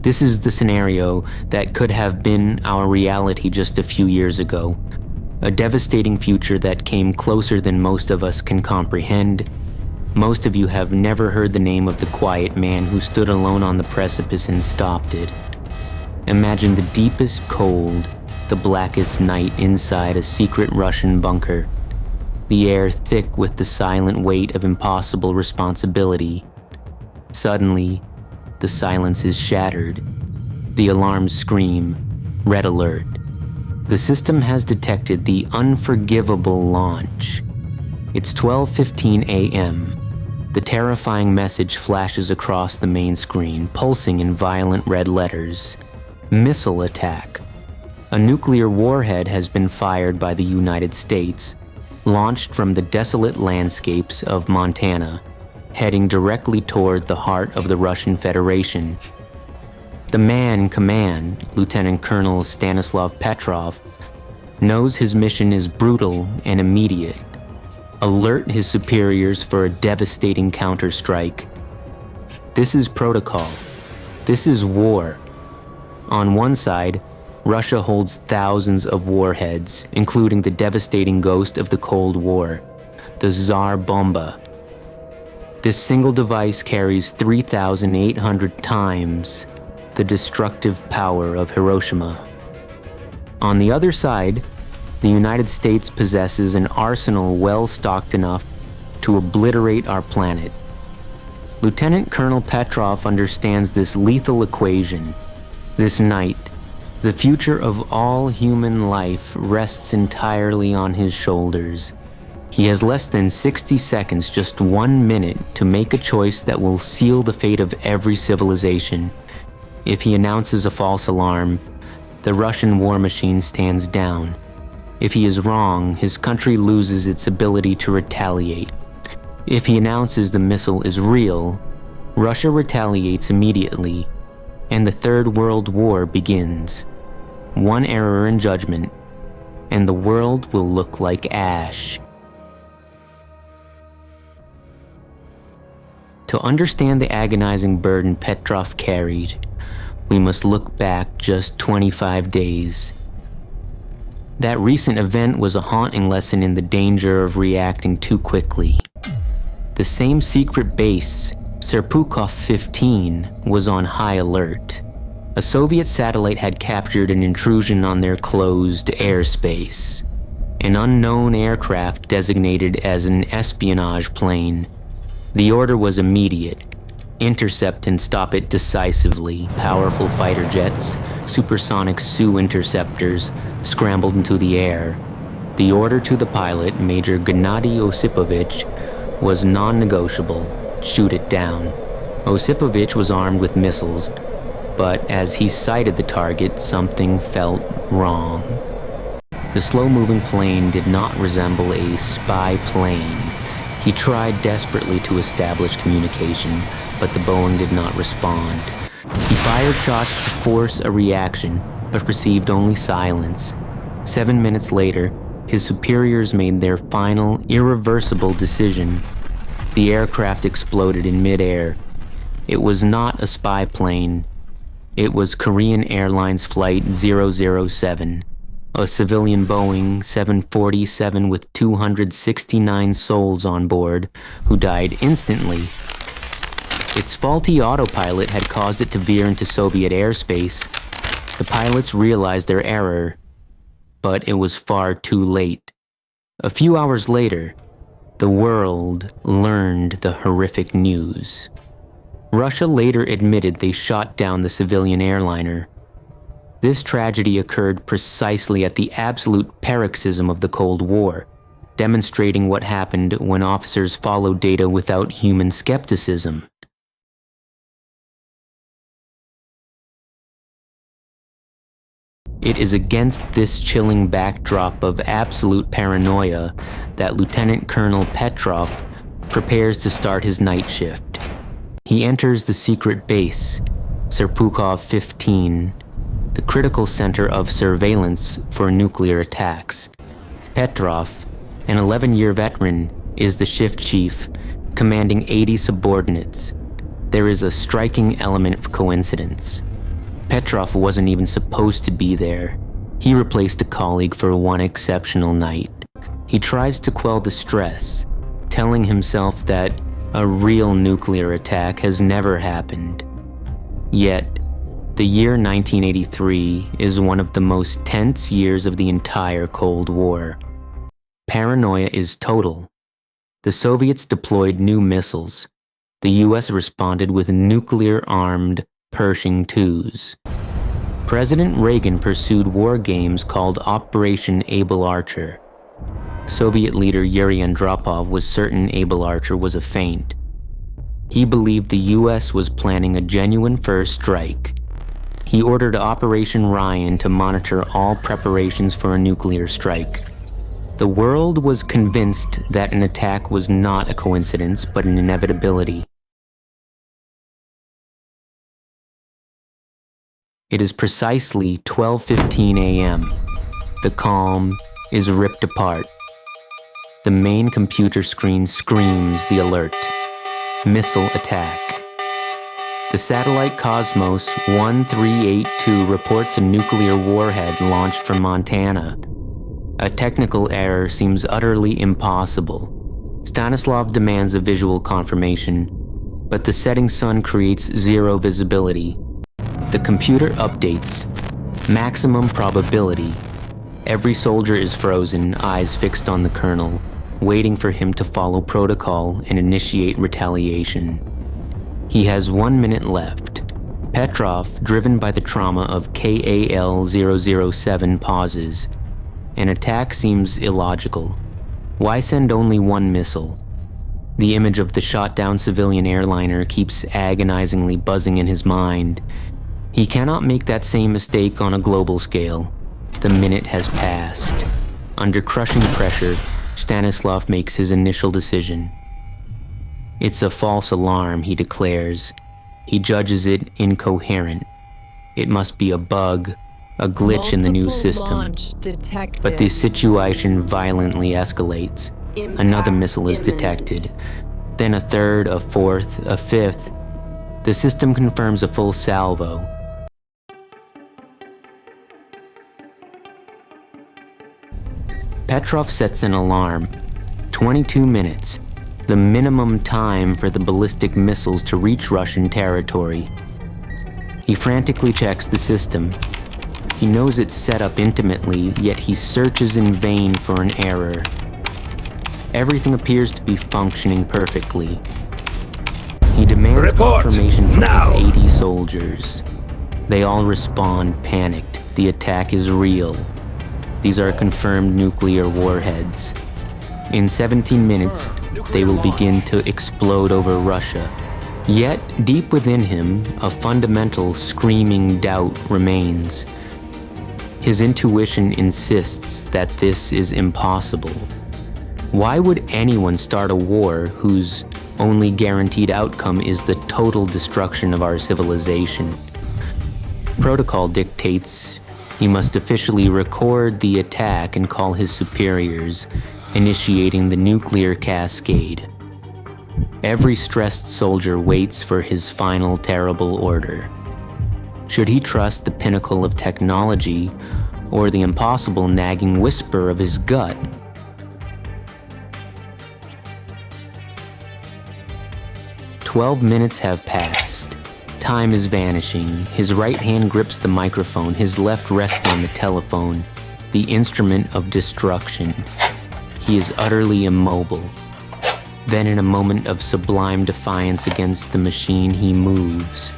This is the scenario that could have been our reality just a few years ago. A devastating future that came closer than most of us can comprehend. Most of you have never heard the name of the quiet man who stood alone on the precipice and stopped it. Imagine the deepest cold, the blackest night inside a secret Russian bunker. The air thick with the silent weight of impossible responsibility. Suddenly, the silence is shattered. The alarms scream, red alert. The system has detected the unforgivable launch. It's 12:15 a.m. The terrifying message flashes across the main screen, pulsing in violent red letters. Missile attack. A nuclear warhead has been fired by the United States, launched from the desolate landscapes of Montana, heading directly toward the heart of the Russian Federation. The man in command, Lieutenant Colonel Stanislav Petrov, knows his mission is brutal and immediate. Alert his superiors for a devastating counterstrike. This is protocol. This is war. On one side, Russia holds thousands of warheads, including the devastating ghost of the Cold War, the Tsar Bomba. This single device carries 3,800 times the destructive power of Hiroshima. On the other side, the United States possesses an arsenal well stocked enough to obliterate our planet. Lieutenant Colonel Petrov understands this lethal equation. This night, the future of all human life rests entirely on his shoulders. He has less than 60 seconds, just 1 minute, to make a choice that will seal the fate of every civilization. If he announces a false alarm, the Russian war machine stands down. If he is wrong, his country loses its ability to retaliate. If he announces the missile is real, Russia retaliates immediately, and the Third World War begins. One error in judgment, and the world will look like ash. To understand the agonizing burden Petrov carried, we must look back just 25 days. That recent event was a haunting lesson in the danger of reacting too quickly. The same secret base, Serpukhov 15, was on high alert. A Soviet satellite had captured an intrusion on their closed airspace. An unknown aircraft designated as an espionage plane. The order was immediate. Intercept and stop it decisively. Powerful fighter jets, supersonic Su interceptors, scrambled into the air. The order to the pilot, Major Gennady Osipovich, was non-negotiable. Shoot it down. Osipovich was armed with missiles, but as he sighted the target, something felt wrong. The slow-moving plane did not resemble a spy plane. He tried desperately to establish communication, but the Boeing did not respond. He fired shots to force a reaction, but received only silence. 7 minutes later, his superiors made their final, irreversible decision. The aircraft exploded in midair. It was not a spy plane. It was Korean Airlines Flight 007, a civilian Boeing 747 with 269 souls on board, who died instantly. Its faulty autopilot had caused it to veer into Soviet airspace. The pilots realized their error, but it was far too late. A few hours later, the world learned the horrific news. Russia later admitted they shot down the civilian airliner. This tragedy occurred precisely at the absolute paroxysm of the Cold War, demonstrating what happened when officers followed data without human skepticism. It is against this chilling backdrop of absolute paranoia that Lieutenant Colonel Petrov prepares to start his night shift. He enters the secret base, Serpukhov 15, the critical center of surveillance for nuclear attacks. Petrov, an 11-year veteran, is the shift chief, commanding 80 subordinates. There is a striking element of coincidence. Petrov wasn't even supposed to be there. He replaced a colleague for one exceptional night. He tries to quell the stress, telling himself that a real nuclear attack has never happened. Yet, the year 1983 is one of the most tense years of the entire Cold War. Paranoia is total. The Soviets deployed new missiles. The US responded with nuclear-armed Pershing IIs. President Reagan pursued war games called Operation Able Archer. Soviet leader Yuri Andropov was certain Able Archer was a feint. He believed the US was planning a genuine first strike. He ordered Operation Ryan to monitor all preparations for a nuclear strike. The world was convinced that an attack was not a coincidence, but an inevitability. It is precisely 12:15 a.m. The calm is ripped apart. The main computer screen screams the alert. Missile attack. The satellite Cosmos 1382 reports a nuclear warhead launched from Montana. A technical error seems utterly impossible. Stanislav demands a visual confirmation, but the setting sun creates zero visibility. The computer updates. Maximum probability. Every soldier is frozen, eyes fixed on the colonel, waiting for him to follow protocol and initiate retaliation. He has 1 minute left. Petrov, driven by the trauma of KAL-007, pauses. An attack seems illogical. Why send only one missile? The image of the shot-down civilian airliner keeps agonizingly buzzing in his mind. He cannot make that same mistake on a global scale. The minute has passed. Under crushing pressure, Stanislav makes his initial decision. It's a false alarm, he declares. He judges it incoherent. It must be a bug, a glitch in the new system. But the situation violently escalates. Another missile is detected. Then a third, a fourth, a fifth. The system confirms a full salvo. Petrov sets an alarm. 22 minutes, the minimum time for the ballistic missiles to reach Russian territory. He frantically checks the system. He knows it's set up intimately, yet he searches in vain for an error. Everything appears to be functioning perfectly. He demands confirmation from his 80 soldiers. They all respond panicked. The attack is real. These are confirmed nuclear warheads. In 17 minutes, they will begin to explode over Russia. Yet, deep within him, a fundamental screaming doubt remains. His intuition insists that this is impossible. Why would anyone start a war whose only guaranteed outcome is the total destruction of our civilization? Protocol dictates he must officially record the attack and call his superiors, initiating the nuclear cascade. Every stressed soldier waits for his final terrible order. Should he trust the pinnacle of technology or the impossible nagging whisper of his gut? "12 minutes have passed. Time is vanishing. His right hand grips the microphone, his left rests on the telephone, the instrument of destruction. He is utterly immobile. Then in a moment of sublime defiance against the machine, he moves.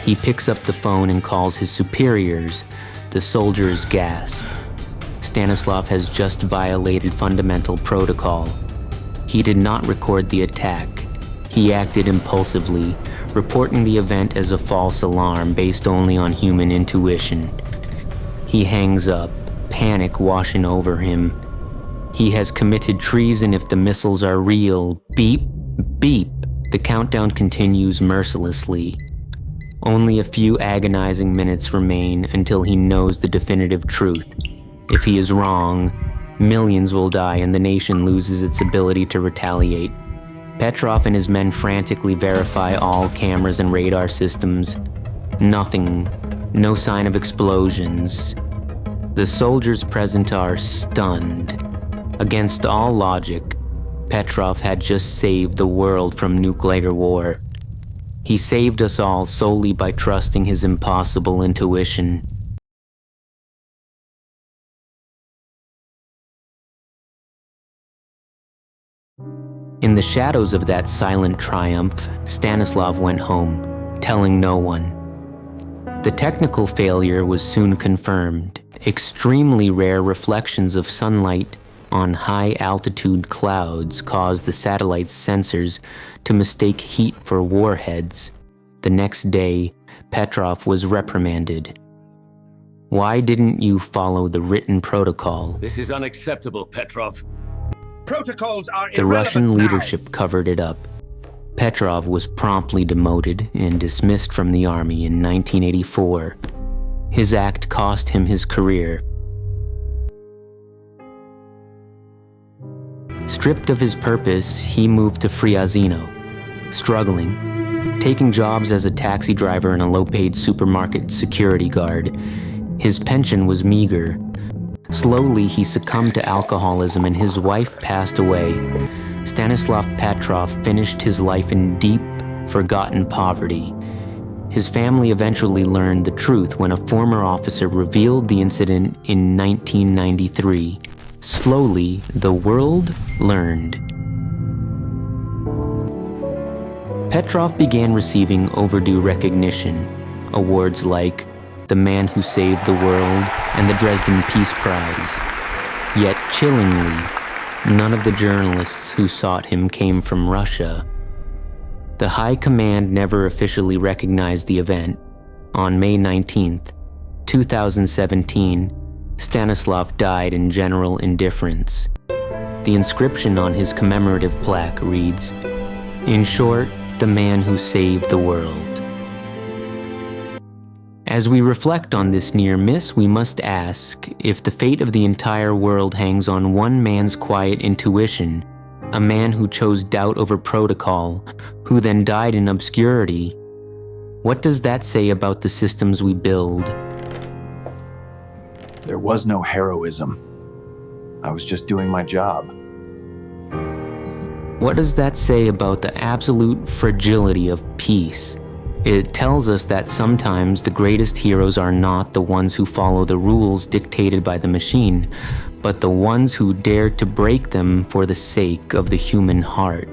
He picks up the phone and calls his superiors. The soldiers gasp. Stanislav has just violated fundamental protocol. He did not record the attack. He acted impulsively, reporting the event as a false alarm based only on human intuition. He hangs up, panic washing over him. He has committed treason if the missiles are real. Beep, beep. The countdown continues mercilessly. Only a few agonizing minutes remain until he knows the definitive truth. If he is wrong, millions will die and the nation loses its ability to retaliate. Petrov and his men frantically verify all cameras and radar systems. Nothing No sign of explosions. The soldiers present are stunned. Against all logic, Petrov had just saved the world from nuclear war. He saved us all solely by trusting his impossible intuition. In the shadows of that silent triumph, Stanislav went home, telling no one. The technical failure was soon confirmed. Extremely rare reflections of sunlight on high-altitude clouds caused the satellite's sensors to mistake heat for warheads. The next day, Petrov was reprimanded. Why didn't you follow the written protocol? This is unacceptable, Petrov. Protocols are irrelevant The Russian now. leadership covered it up. Petrov was promptly demoted and dismissed from the army in 1984. His act cost him his career. Stripped of his purpose, he moved to Friazino, struggling, taking jobs as a taxi driver and a low-paid supermarket security guard. His pension was meager. Slowly, he succumbed to alcoholism and his wife passed away. StanislavPetrov finished his life in deep, forgotten poverty. His family eventually learned the truth when a former officer revealed the incident in 1993. Slowly, the world learned. Petrov began receiving overdue recognition, awards like the Man Who Saved the World and the Dresden Peace Prize. Yet, chillingly, none of the journalists who sought him came from Russia. The High Command never officially recognized the event. On May 19, 2017, Stanislav died in general indifference. The inscription on his commemorative plaque reads, "In short, the man who saved the world." As we reflect on this near miss, we must ask if the fate of the entire world hangs on one man's quiet intuition, a man who chose doubt over protocol, who then died in obscurity. What does that say about the systems we build? There was no heroism. I was just doing my job. What does that say about the absolute fragility of peace? It tells us that sometimes the greatest heroes are not the ones who follow the rules dictated by the machine, but the ones who dare to break them for the sake of the human heart.